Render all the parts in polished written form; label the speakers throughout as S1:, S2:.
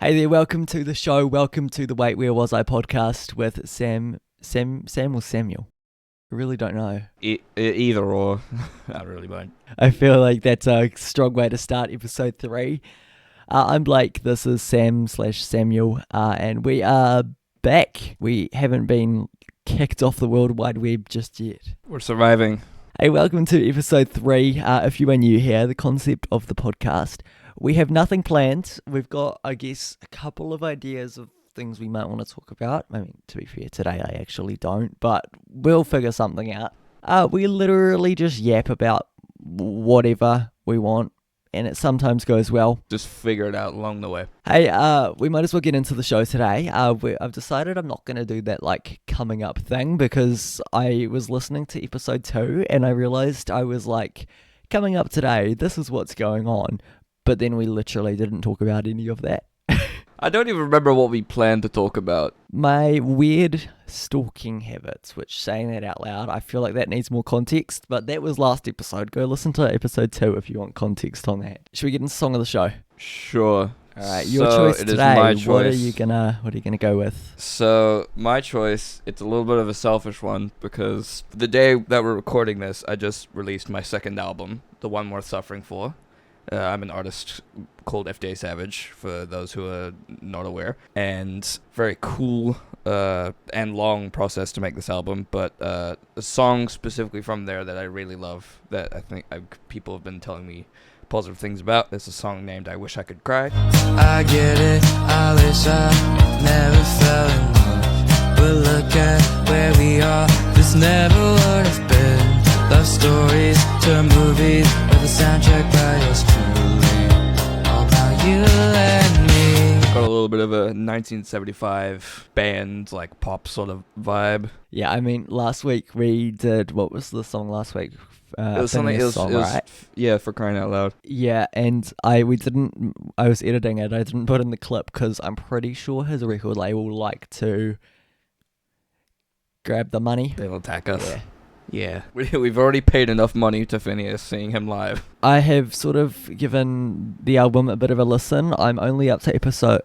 S1: Hey there, welcome to the show. Welcome to the Wait, Where Was I podcast with Sam or Samuel? I really don't know.
S2: Either or. I really don't.
S1: I feel like that's a strong way to start episode 3. I'm Blake, this is Sam/Samuel, and we are back. We haven't been kicked off the World Wide Web just yet.
S2: We're surviving.
S1: Hey, welcome to episode 3. If you are new here, the concept of the podcast, we have nothing planned. We've got, I guess, a couple of ideas of things we might want to talk about. I mean, to be fair, today I actually don't, but we'll figure something out. We literally just yap about whatever we want, and it sometimes goes well.
S2: Just figure it out along the way.
S1: Hey, we might as well get into the show today. I've decided I'm not going to do that, coming up thing, because I was listening to episode 2, and I realized I was coming up today, this is what's going on. But then we literally didn't talk about any of that.
S2: I don't even remember what we planned to talk about.
S1: My weird stalking habits, which saying that out loud, I feel like that needs more context, but that was last episode. Go listen to episode 2 if you want context on that. Should we get into song of the show?
S2: Sure.
S1: Alright, your choice today.
S2: My choice.
S1: What are you gonna go with?
S2: So, my choice, it's a little bit of a selfish one, because the day that we're recording this, I just released my second album, The One Worth Suffering For. I'm an artist called FDA Savage, for those who are not aware. And very cool and long process to make this album. But a song specifically from there that I really love, that I think people have been telling me positive things about, is a song named I Wish I Could Cry.
S3: I get it, I wish I never fell in love. But look at where we are, this never would have been. Love stories turn movies with a soundtrack by yours truly. All about you and me.
S2: Got a little bit of a 1975 band, pop sort of vibe.
S1: Yeah, I mean, last week we did, what was the song last week?
S2: It was something, right? Yeah, For Crying Out Loud.
S1: Yeah, and I was editing it, I didn't put in the clip because I'm pretty sure his record label like to grab the money.
S2: They'll attack us.
S1: Yeah.
S2: We've already paid enough money to Phineas seeing him live.
S1: I have sort of given the album a bit of a listen. I'm only up to episode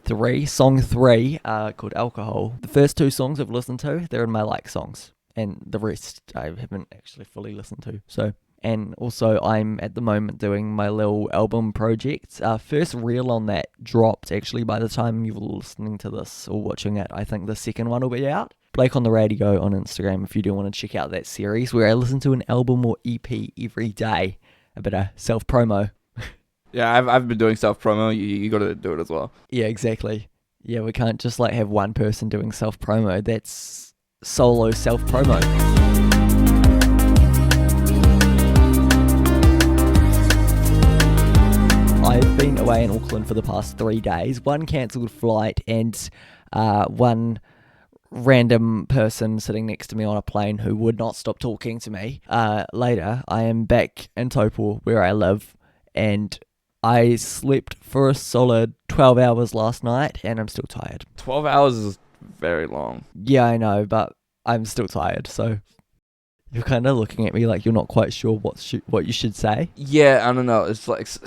S1: 3, song 3, called Alcohol. The first 2 songs I've listened to, they're in my songs, and the rest I haven't actually fully listened to. So, and also I'm at the moment doing my little album project. First reel on that dropped actually by the time you're listening to this or watching it. I think the second one will be out. Blake on the Radio on Instagram if you do want to check out that series where I listen to an album or EP every day. A bit of self-promo.
S2: Yeah, I've been doing self-promo. You got to do it as well.
S1: Yeah, exactly. Yeah, we can't just have one person doing self-promo. That's solo self-promo. I've been away in Auckland for the past 3 days. One cancelled flight and one random person sitting next to me on a plane who would not stop talking to me. Later, I am back in Taupo, where I live, and I slept for a solid 12 hours last night, and I'm still tired.
S2: 12 hours is very long.
S1: Yeah, I know, but I'm still tired, so you're kind of looking at me like you're not quite sure what you should say.
S2: Yeah, I don't know. It's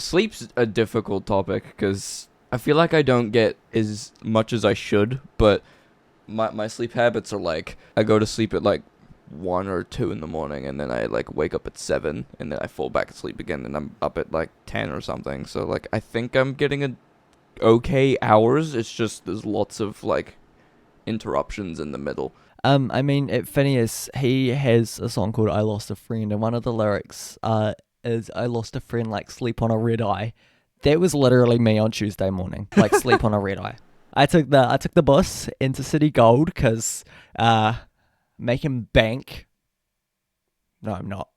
S2: sleep's a difficult topic, because I feel like I don't get as much as I should, but my sleep habits are I go to sleep at 1 or 2 in the morning, and then I wake up at 7, and then I fall back asleep again, and I'm up at 10 or something. So I think I'm getting okay hours. It's just there's lots of interruptions in the middle.
S1: I mean, at Phineas, he has a song called I Lost a Friend, and one of the lyrics is I lost a friend sleep on a red eye. That was literally me on Tuesday morning, sleep on a red eye. I took the bus into City Gold because making bank. No, I'm not.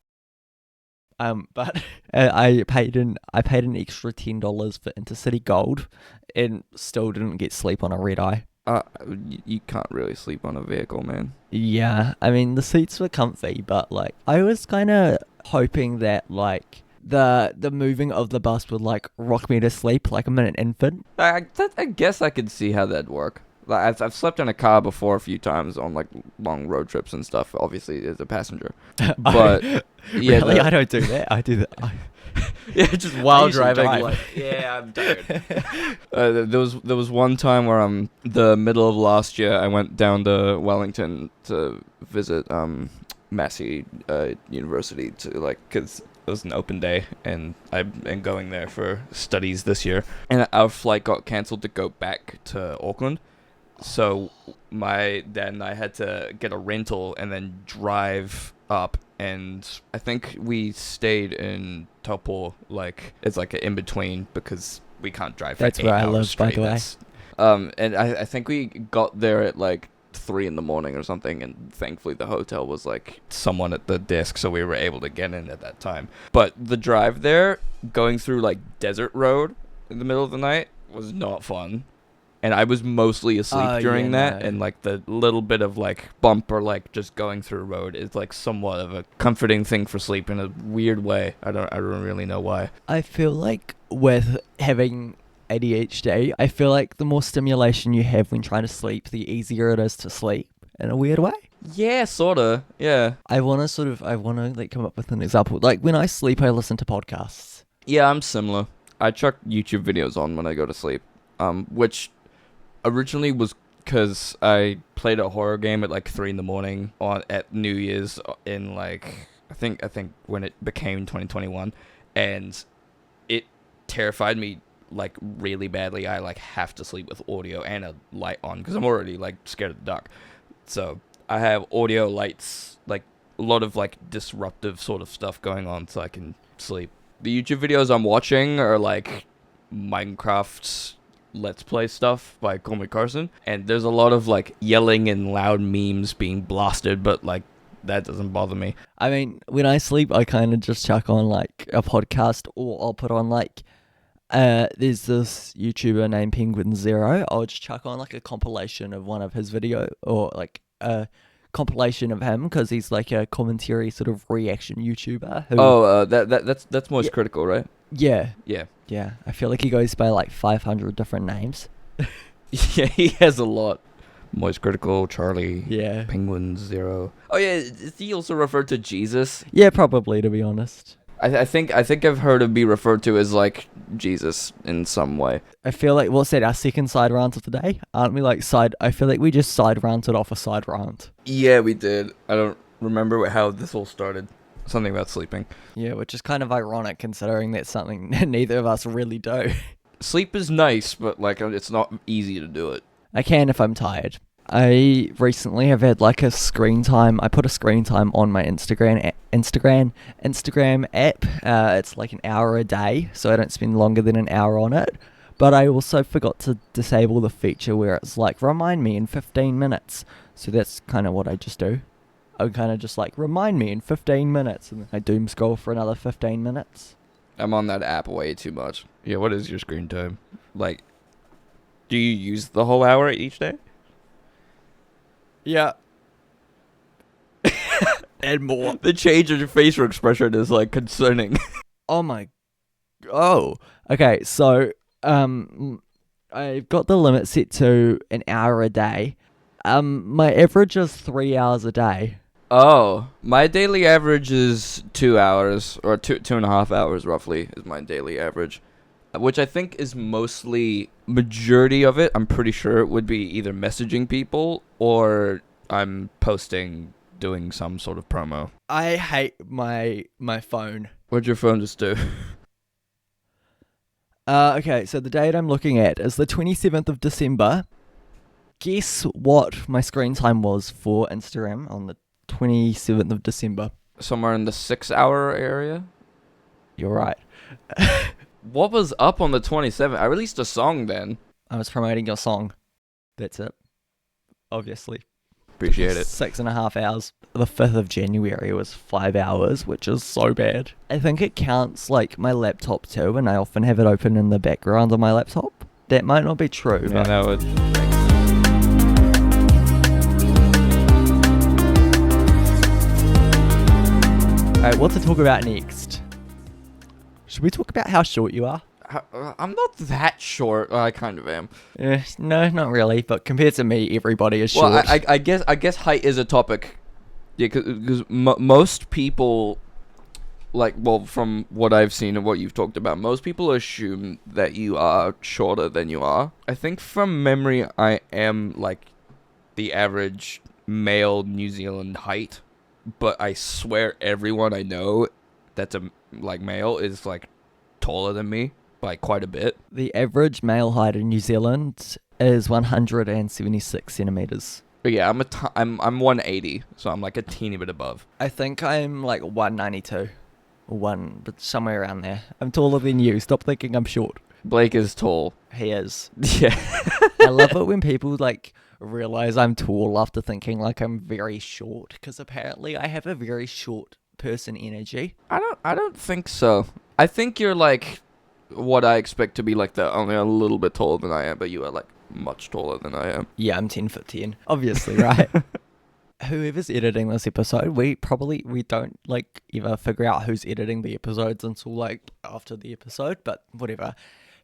S1: But I paid an extra $10 for Intercity Gold, and still didn't get sleep on a red eye.
S2: You can't really sleep on a vehicle, man.
S1: Yeah, I mean the seats were comfy, but I was kind of hoping that the moving of the bus would rock me to sleep like I'm an infant.
S2: I guess I could see how that'd work. Like I've slept in a car before a few times on like long road trips and stuff. Obviously, as a passenger, but yeah,
S1: Really, I don't do that. I do that.
S2: yeah, just while
S1: usually
S2: driving.
S1: drive.
S2: Like, yeah, I'm tired. There was one time where the middle of last year I went down to Wellington to visit Massey University to like because it was an open day and I've been going there for studies this year, and our flight got cancelled to go back to Auckland. So my dad and I had to get a rental and then drive up, and I think we stayed in Taupo, like it's like an in between because we can't drive.
S1: That's
S2: for 8
S1: where I
S2: hours
S1: live, by
S2: straight.
S1: the way.
S2: And I think we got there at like 3 a.m. or something, and thankfully the hotel was like someone at the desk, so we were able to get in at that time. But the drive there, going through like desert road in the middle of the night, was not fun. And I was mostly asleep during that,
S1: no.
S2: and like the little bit of like bump or like just going through a road is like somewhat of a comforting thing for sleep in a weird way. I don't really know why.
S1: I feel like with having ADHD, I feel like the more stimulation you have when trying to sleep, the easier it is to sleep in a weird way.
S2: Yeah, sorta. Yeah.
S1: I want to like come up with an example. Like when I sleep, I listen to podcasts.
S2: Yeah, I'm similar. I chuck YouTube videos on when I go to sleep, which originally was because I played a horror game at like 3 a.m. at New Year's in like I think when it became 2021, and it terrified me like really badly. I like have to sleep with audio and a light on because I'm already like scared of the dark. So I have audio, lights, like a lot of like disruptive sort of stuff going on so I can sleep. The YouTube videos I'm watching are like Minecraft Let's Play stuff by Colby Carson, and there's a lot of like yelling and loud memes being blasted, but like that doesn't bother me.
S1: I mean, when I sleep, I kind of just chuck on like a podcast, or I'll put on like there's this YouTuber named Penguin Zero. I'll just chuck on like a compilation of one of his video, or like a compilation of him, because he's like a commentary sort of reaction YouTuber who,
S2: That's Moist Critical, right?
S1: yeah,
S2: Yeah.
S1: I feel like he goes by like 500 different names.
S2: Yeah, he has a lot. Moist Critical, Charlie,
S1: Yeah,
S2: Penguin Zero. Oh yeah, is he also referred to Jesus?
S1: yeah, probably, to be honest.
S2: I think I've heard him be referred to as like Jesus in some way.
S1: I feel like, what's that, our second side rant of the day? Aren't we like I feel like we just side ranted off a side rant.
S2: Yeah, we did. I don't remember how this all started. Something about sleeping.
S1: Yeah, which is kind of ironic considering that's something neither of us really do.
S2: Sleep is nice, but like it's not easy to do it.
S1: I can if I'm tired. I recently have had like a screen time. I put a screen time on my Instagram app. It's like an hour a day, so I don't spend longer than an hour on it. But I also forgot to disable the feature where it's like, remind me in 15 minutes. So that's kind of what I just do. I kind of just like, remind me in 15 minutes. And then I doom scroll for another 15 minutes.
S2: I'm on that app way too much. Yeah, what is your screen time? Like, do you use the whole hour each day?
S1: Yeah. And more.
S2: The change in your facial expression is like concerning.
S1: Oh, okay. So, I've got the limit set to an hour a day. My average is 3 hours a day.
S2: Oh, my daily average is 2 hours, or 2.5 hours roughly is my daily average, which I think is mostly, majority of it, I'm pretty sure it would be either messaging people or I'm posting, doing some sort of promo.
S1: I hate my phone.
S2: What'd your phone just do?
S1: Okay, so the date I'm looking at is the 27th of December. Guess what my screen time was for Instagram on the 27th of December?
S2: Somewhere in the 6 hour area?
S1: You're right.
S2: What was up on the 27th? I released a song then.
S1: I was promoting your song. That's it. Obviously.
S2: Appreciate it.
S1: 6.5 hours. The 5th of January was 5 hours, which is so bad. I think it counts like my laptop too, and I often have it open in the background on my laptop. That might not be true,
S2: Yeah,
S1: but
S2: that would...
S1: Alright, what to talk about next? Should we talk about how short you are?
S2: I'm not that short. I kind of am.
S1: No, not really. But compared to me, everybody is short.
S2: Well, I guess height is a topic. Yeah, because most people, like, well, from what I've seen and what you've talked about, most people assume that you are shorter than you are. I think from memory, I am like the average male New Zealand height, but I swear everyone I know that's a like male is like taller than me by quite a bit.
S1: The average male height in New Zealand is 176 centimeters.
S2: But yeah, I'm 180, so I'm like a teeny bit above.
S1: I think I'm like 192. But somewhere around there. I'm taller than you. Stop thinking I'm short.
S2: Blake is tall.
S1: He is.
S2: Yeah.
S1: I love it when people like realize I'm tall after thinking like I'm very short, because apparently I have a very short person energy.
S2: I don't think so. I think you're like what I expect to be like the only a little bit taller than I am, but you are like much taller than I am.
S1: Yeah, I'm 10 foot 10. Obviously, right? Whoever's editing this episode, we don't like ever figure out who's editing the episodes until like after the episode, but whatever.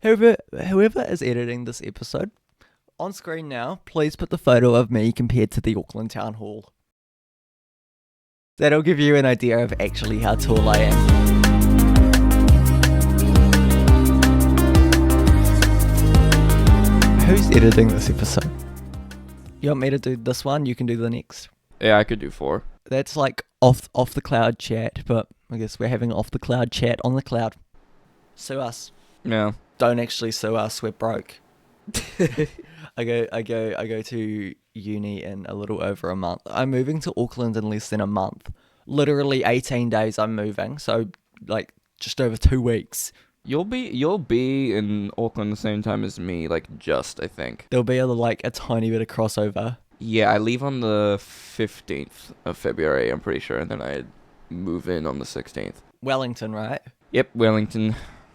S1: Whoever is editing this episode, on screen now, please put the photo of me compared to the Auckland Town Hall. That'll give you an idea of actually how tall I am. Who's editing this episode? You want me to do this one? You can do the next.
S2: Yeah, I could do 4.
S1: That's like off the cloud chat, but I guess we're having off the cloud chat on the cloud. Sue us.
S2: Yeah.
S1: Don't actually sue us. We're broke. I go to uni in a little over a month. I'm moving to Auckland in less than a month. Literally 18 days I'm moving, so like just over 2 weeks.
S2: You'll be in Auckland the same time as me, like I think.
S1: There'll be a tiny bit of crossover.
S2: Yeah, I leave on the 15th of February, I'm pretty sure, and then I move in on the 16th.
S1: Wellington, right?
S2: Yep, Wellington.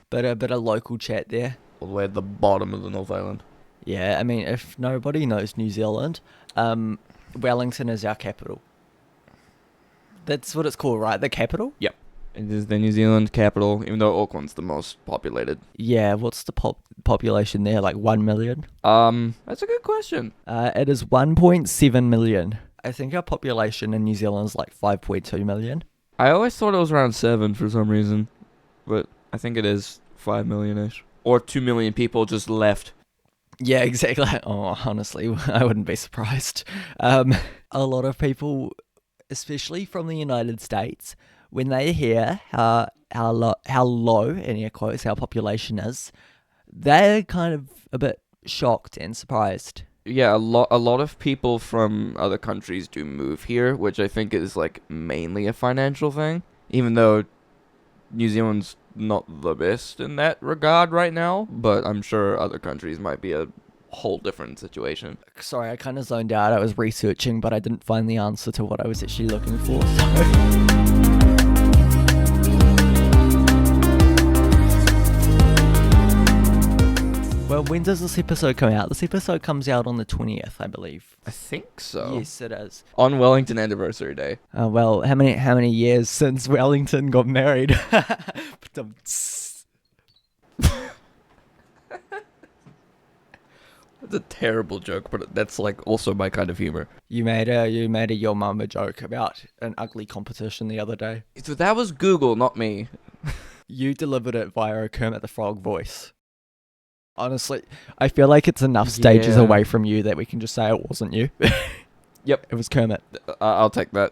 S1: But a bit of local chat there.
S2: All the way at the bottom of the North Island.
S1: Yeah, I mean, if nobody knows New Zealand, Wellington is our capital. That's what it's called, right? The capital?
S2: Yep. It is the New Zealand capital, even though Auckland's the most populated.
S1: Yeah, what's the population there? Like 1 million?
S2: That's a good question.
S1: It is 1.7 million. I think our population in New Zealand is like 5.2 million.
S2: I always thought it was around 7 for some reason, but I think it is 5 million-ish. Or 2 million people just left.
S1: Yeah, exactly. Oh, honestly, I wouldn't be surprised. A lot of people, especially from the United States, when they hear how low, in air quotes, our population is, they're kind of a bit shocked and surprised.
S2: Yeah, a lot of people from other countries do move here, which I think is like mainly a financial thing, even though New Zealand's not the best in that regard right now, but I'm sure other countries might be a whole different situation.
S1: Sorry, I kind of zoned out. I was researching, but I didn't find the answer to what I was actually looking for. So. Well, when does this episode come out? This episode comes out on the 20th, I believe.
S2: I think so.
S1: Yes, it is.
S2: On Wellington Anniversary Day.
S1: Well, how many years since Wellington got married?
S2: That's a terrible joke, but that's like also my kind of humor.
S1: You made a your mama joke about an ugly competition the other day.
S2: So that was Google, not me.
S1: You delivered it via a Kermit the Frog voice. Honestly, I feel like it's enough stages away from you that we can just say it wasn't you.
S2: Yep.
S1: It was Kermit.
S2: I'll take that.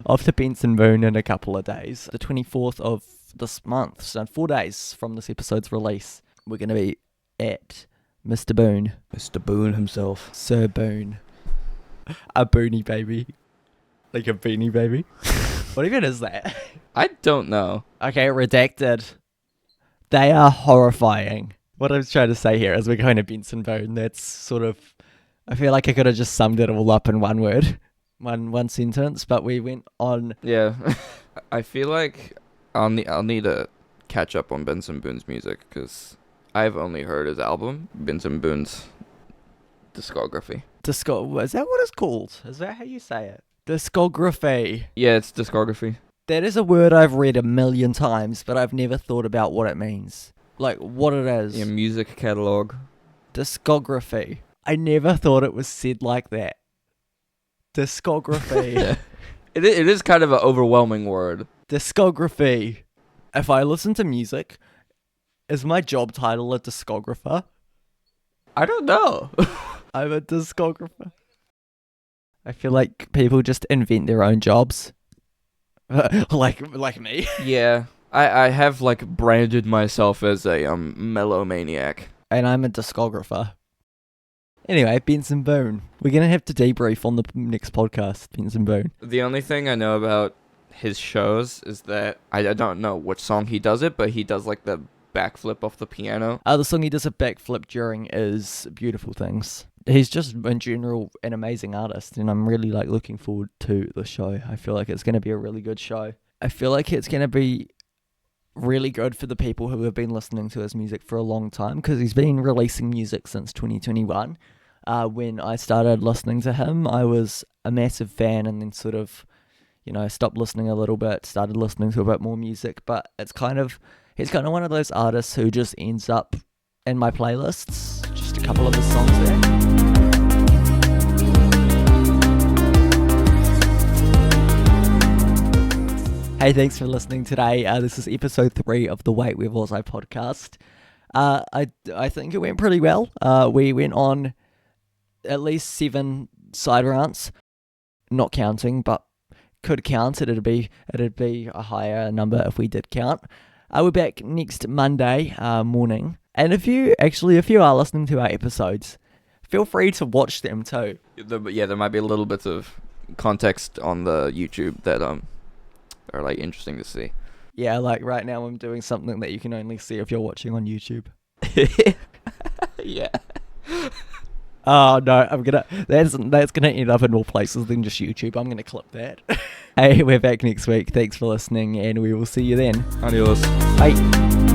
S1: Off to Benson Boone in a couple of days. The 24th of this month, so in 4 days from this episode's release, we're going to be at Mr. Boone.
S2: Mr. Boone himself.
S1: Sir Boone. A boonie baby. Like a beanie baby. What even is that?
S2: I don't know.
S1: Okay, redacted. They are horrifying. What I was trying to say here is we're going to Benson Boone. That's sort of... I feel like I could have just summed it all up in one word. One sentence, but we went on...
S2: Yeah. I feel like I'll need to catch up on Benson Boone's music, because I've only heard his album, Benson Boone's discography.
S1: Is that what it's called? Is that how you say it? Discography.
S2: Yeah, it's discography.
S1: That is a word I've read a million times, but I've never thought about what it means. Like what it is.
S2: Your music catalog.
S1: Discography. I never thought it was said like that. Discography.
S2: Yeah. It is kind of an overwhelming word.
S1: Discography. If I listen to music, is my job title a discographer?
S2: I don't know.
S1: I'm a discographer. I feel like people just invent their own jobs. like me.
S2: Yeah. I have like branded myself as a melomaniac.
S1: And I'm a discographer. Anyway, Benson Boone. We're going to have to debrief on the next podcast, Benson Boone.
S2: The only thing I know about his shows is that I don't know which song he does it, but he does like the backflip off the piano.
S1: The song he does a backflip during is Beautiful Things. He's just, in general, an amazing artist, and I'm really like looking forward to the show. I feel like it's going to be a really good show. I feel like it's going to be really good for the people who have been listening to his music for a long time, because he's been releasing music since 2021. When I started listening to him, I was a massive fan, and then sort of, stopped listening a little bit, started listening to a bit more music, but he's kind of one of those artists who just ends up in my playlists. Just a couple of his songs there. Hey, thanks for listening today. This is episode 3 of the Wait, Where Was I podcast. I think it went pretty well. We went on at least 7 side rants, not counting, but could count. It'd be a higher number if we did count. We're back next Monday morning, and if you are listening to our episodes, feel free to watch them too.
S2: There might be a little bit of context on the YouTube that are like interesting to see.
S1: Yeah, like right now I'm doing something that you can only see if you're watching on YouTube.
S2: Yeah.
S1: Oh no, that's gonna end up in more places than just YouTube. I'm gonna clip that. Hey, we're back next week. Thanks for listening, and we will see you then.
S2: Adios.
S1: Bye.